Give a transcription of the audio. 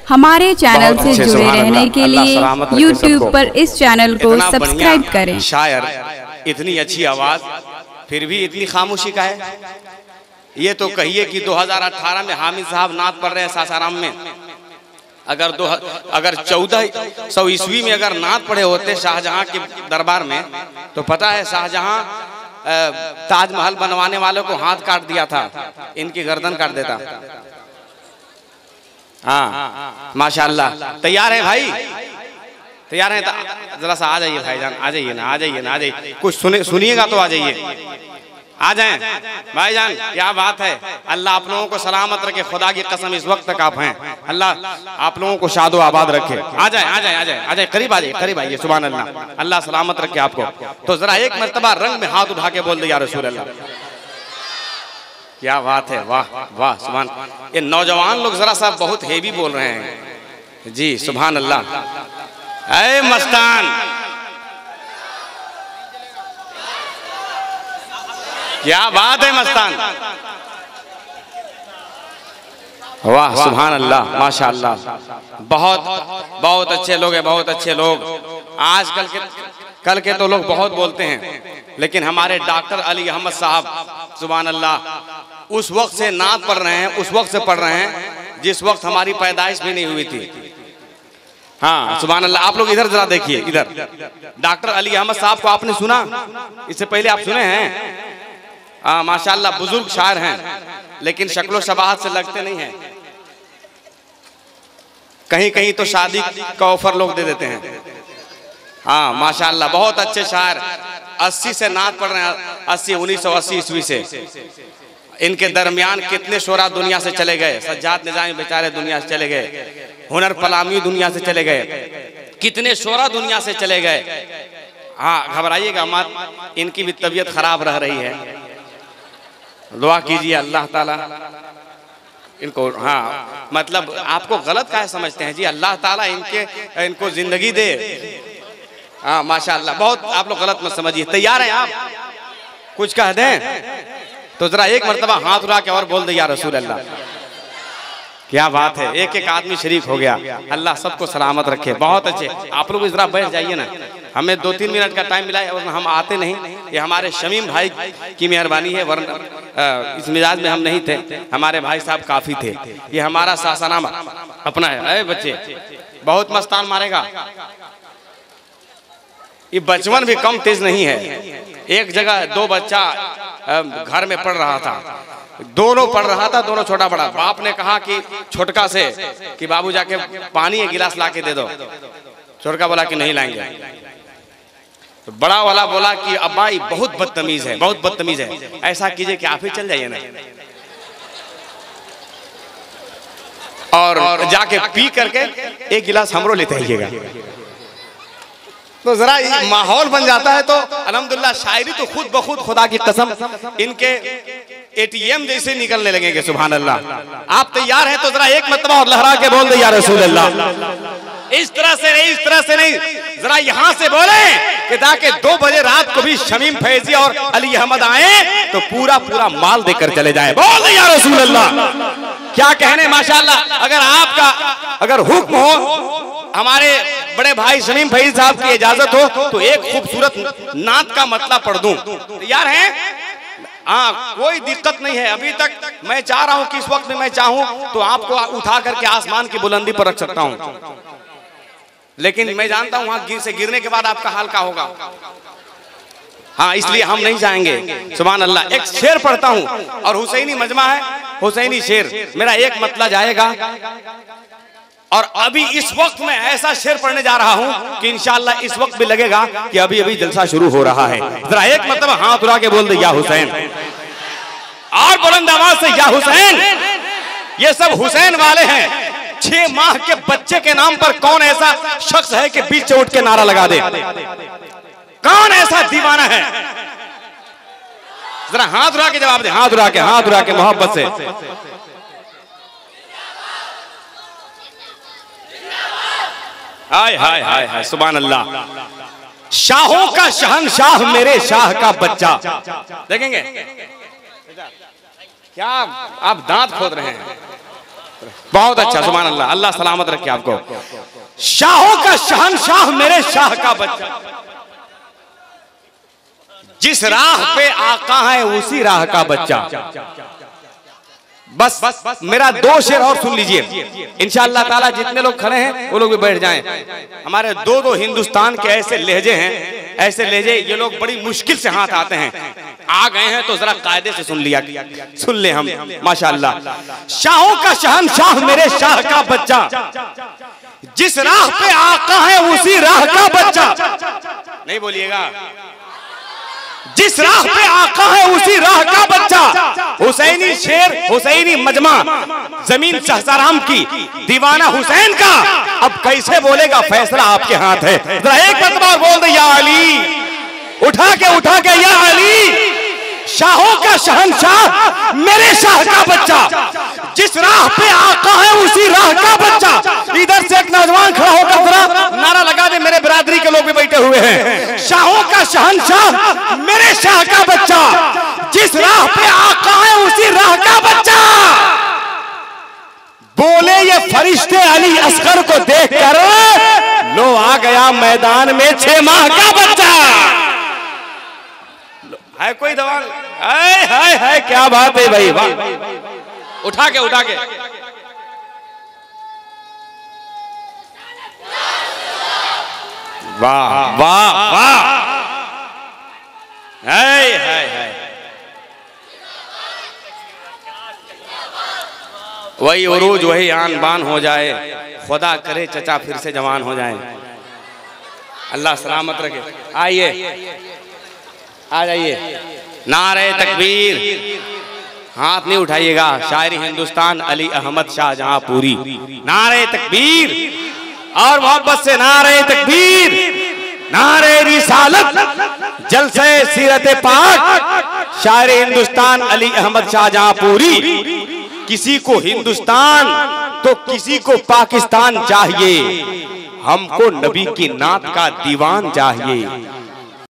हमारे चैनल से जुड़े रहने के लिए YouTube पर इस चैनल को सब्सक्राइब करें। शायर, इतनी अच्छी आवाज फिर भी इतनी खामोशी का है। ये तो कहिए कि 2018 में हामिद साहब नात पढ़ रहे हैं सासाराम में। अगर 1400 ईस्वी में अगर नात पढ़े होते शाहजहां के दरबार में, तो पता है शाहजहां ताजमहल बनवाने वालों को हाथ काट दिया था, इनकी गर्दन काट देता। हाँ माशाल्लाह। तैयार है भाई? तैयार है? जरा सा आ जाइए भाईजान, आ जाइए ना, आ जाइए ना, आ जाइए। कुछ सुनिएगा तो आ जाइए, आ जाएं भाईजान। क्या बात है। अल्लाह आप लोगों को सलामत रखे, खुदा की कसम इस वक्त तक आप हैं। अल्लाह आप लोगों को शादो आबाद रखे। आ जाए, आ जाए, आ जाए, आ जाए, करीब आ जाइए, करीब आइए। सुभान अल्लाह, अल्लाह सलामत रखे आपको। तो जरा एक मर्तबा रंग में हाथ उठा के बोल दे या रसूल अल्लाह। क्या बात है, वाह वाह सुभान। ये नौजवान लोग जरा सा बहुत हेवी बोल रहे हैं जी। सुभान अल्लाह। ऐ मस्तान, क्या बात है मस्तान, वाह सुभान अल्लाह, माशाअल्लाह। बहुत अच्छे लोग हैं, बहुत अच्छे लोग। कल के तो लोग बहुत बोलते हैं, लेकिन हमारे डॉक्टर अली अहमद साहब सुभान अल्लाह उस वक्त से नात पढ़ रहे हैं, उस वक्त से पढ़ रहे हैं जिस वक्त हमारी पैदाइश भी नहीं हुई थी। हाँ सुभान अल्लाह। आप लोग इधर जरा देखिए, इधर डॉक्टर अली अहमद साहब को आपने सुना? इससे पहले आप सुने हैं? हाँ माशाअल्लाह, बुजुर्ग शायर हैं, लेकिन शक्लो शबाहत से लगते नहीं हैं। कहीं कहीं तो शादी का ऑफर लोग दे देते हैं। हाँ माशाअल्लाह, बहुत अच्छे शायर। 80 से नात पढ़ रहे हैं, 1980 ईस्वी से। इनके दरमियान कितने शोरा दुनिया से चले गए। सज्जाद निजामी बेचारे दुनिया से चले गए, हुनर पलामी दुनिया से चले गए, कितने शोरा दुनिया से चले गए। हाँ घबराइएगा मत, इनकी भी तबीयत खराब रह रही है। दुआ कीजिए अल्लाह ताला इनको, हाँ मतलब आपको गलत काहे समझते हैं जी। अल्लाह ताला इनको जिंदगी दे। हाँ माशाअल्लाह, बहुत आप लोग गलत मत समझिए। तैयार हैं आप? कुछ कह दें तो जरा एक मर्तबा हाथ उठा के और बोल दे या रसूल अल्लाह। क्या बात है, एक एक आदमी शरीक हो गया। अल्लाह सबको सलामत रखे। बहुत अच्छे। आप लोग जरा बैठ जाइए ना, हमें 2-3 मिनट का टाइम मिला है और हम आते नहीं। ये हमारे शमीम भाई की मेहरबानी है, वरना इस मिजाज में हम नहीं थे। हमारे भाई साहब काफी थे। ये हमारा सासानामा अपना है। अरे बच्चे बहुत मस्तान मारेगा। ये बचपन भी कम तेज नहीं है। एक जगह 2 बच्चा घर में पढ़ रहा था, दोनों पढ़ रहा था, दोनों छोटा बड़ा। बाप ने कहा कि छोटका से कि बाबू जाके पानी एक गिलास ला के दे दो। छोटका बोला कि नहीं लाएंगे। तो बड़ा वाला बोला कि अब्बा ये बहुत बदतमीज है, बहुत बदतमीज है। ऐसा कीजिए कि आप ही चल जाइए ना और जाके पी करके एक गिलास हमरो लेते आइएगा। तो जरा माहौल बन जाता है। तो अल्हम्दुलिल्लाह शायरी तो खुद ब खुद खुदा की कसम इनके ATM जैसे निकलने लगेंगे। सुभान अल्लाह। आप तैयार हैं तो जरा एक मर्तबा और लहरा के बोल दे या रसूल अल्लाह। इस तरह से नहीं, इस तरह से नहीं, जरा यहाँ से बोले कि ताकि 2 बजे रात को भी शमीम फैजी और अली अहमद आए तो पूरा पूरा माल देकर चले जाए। बोल दे या रसूल अल्लाह। क्या कहने माशाअल्लाह। अगर आपका अगर हुक्म हो, हमारे बड़े भाई शमीम फैज साहब की इजाजत हो तो एक खूबसूरत नात का मतला पढ़ दूं। तैयार हैं? हाँ कोई दिक्कत नहीं है। अभी तक मैं चाह रहा हूं कि इस वक्त में मैं चाहूं तो आपको उठा करके आसमान की बुलंदी पर रख सकता हूं, लेकिन मैं जानता हूं वहां से गिरने के बाद आपका हाल क्या होगा। हाँ इसलिए हम नहीं जाएंगे। सुभान अल्लाह। एक शेर पढ़ता हूं और हुसैनी मजमा है, हुसैनी शेर। मेरा एक मतला जाएगा और अभी इस वक्त में ऐसा शेर पढ़ने जा रहा हूं कि इंशाअल्लाह इस वक्त भी लगेगा कि अभी अभी जलसा शुरू हो रहा है। जरा एक मतलब हाथ उठा के बोल दे या हुसैन, और बुलंद आवाज से या हुसैन। ये सब हुसैन वाले हैं। 6 माह के बच्चे के नाम पर कौन ऐसा शख्स है कि बीच से उठ के नारा लगा दे? कौन ऐसा दीवाना है? जरा हाथ उठा के जवाब दे, हाथ उठा के, हाथ उठा के मोहब्बत से। हाय हाय हाय हाय सुभान अल्लाह। शाहों का शहंशाह मेरे शाह का बच्चा। देखेंगे क्या आप दांत खोद रहे हैं? बहुत अच्छा, सुभान अल्लाह, अल्लाह सलामत रखे आपको। शाहों का शहनशाह मेरे शाह का बच्चा, जिस राह पे आका है उसी राह का बच्चा। बस मेरा 2 शेर और सुन लीजिए, इंशाअल्लाह ताला जितने लोग खड़े हैं वो लोग भी बैठ जाएं। हमारे 2 हिंदुस्तान के ऐसे लहजे हैं, ऐसे लहजे, ये लोग बड़ी मुश्किल से हाथ आते हैं, आ गए हैं तो जरा कायदे से सुन ले हम, माशाअल्लाह। शाहों का शहनशाह मेरे शाह का बच्चा, जिस राह पे आका है उसी राह का बच्चा। नहीं बोलिएगा, जिस राह पे आका है उसी राह का बच्चा। हुसैनी शेर, हुसैनी मजमा, जमीन सहसाराम की, दीवाना हुसैन का। अब कैसे बोलेगा, फैसला आपके हाथ है। जरा एक मरतबा बोल दे या अली, उठा के या अली। शाहों का शहनशाह मेरे शाह का बच्चा, जिस राह पे आका है उसी राह का बच्चा। इधर से एक नौजवान खड़ा होकर जरा नारा लगा दे, मेरे बिरादरी के लोग भी बैठे हुए हैं। शाहों का शहनशाह मेरे शाह का बच्चा, जिस राह पे आका है उसी राह का बच्चा। बोले ये फरिश्ते अली असगर को देखकर, लो आ गया मैदान में 6 माह का बच्चा। है कोई दवा? हाय क्या बात है भाई, वाह। उठा के वाह वाह वाह, है वही उरूज वही आन बान हो जाए, खुदा करे चचा फिर से जवान हो जाए। अल्लाह सलामत रखे। आइए, आ जाइए। नारे तकबीर, हाथ नहीं उठाइएगा। शायरी हिंदुस्तान अली अहमद शाहजहांपुरी। नारे तकबीर और मोहब्बत से नारे तकबीर, नारे रिसालत, जलसे सीरत पाक, शायरी हिंदुस्तान अली अहमद शाहजहांपुरी। किसी को हिंदुस्तान तो किसी को पाकिस्तान चाहिए, हमको नबी की नात का दीवान चाहिए।